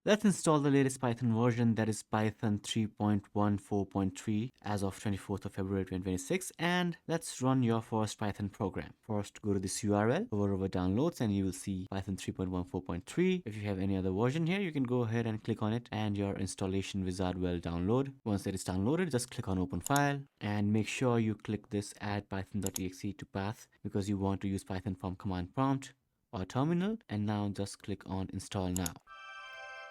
Let's install the latest Python version, that is Python 3.14.3 as of 24th of February 2026, and let's run your first Python program. First, go to this URL, hover over downloads, and you will see Python 3.14.3. If you have any other version here, you can go ahead and click on it and your installation wizard will download. Once it is downloaded, just click on open file and make sure you click this add python.exe to path because you want to use Python from command prompt or terminal, and now just click on install now.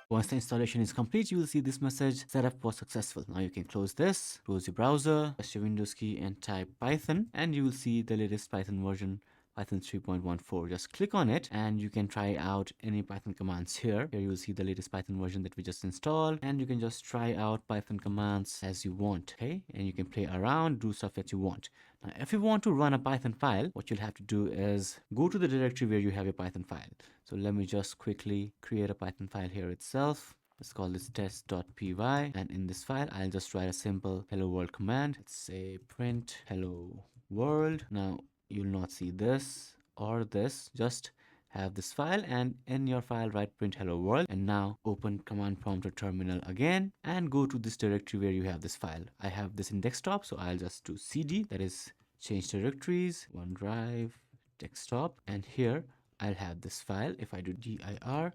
Once the installation is complete, you will see this message, setup was successful. Now you can close this, close your browser, press your Windows key and type Python, and you will see the latest Python version, Python 3.14. Just click on it and you can try out any Python commands here. Here you will see the latest Python version that we just installed, and you can just try out Python commands as you want, okay? And you can play around, do stuff that you want. Now, if you want to run a Python file, what you'll have to do is go to the directory where you have your Python file. So let me just quickly create a Python file here itself. Let's call this test.py, and in this file I'll just write a simple hello world command. Let's say print hello world. Now you'll not see this or this, just have this file, and in your file write print hello world, and now open command prompt or terminal again and go to this directory where you have this file. I have this in desktop, so I'll just do cd, that is change directories, OneDrive, desktop, and here I'll have this file. If I do dir, I'll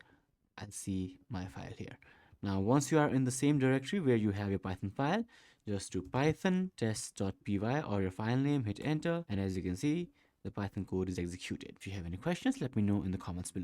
see my file here. Now once you are in the same directory where you have your Python file, just do python test.py or your file name, hit enter, and as you can see, the Python code is executed. If you have any questions, let me know in the comments below.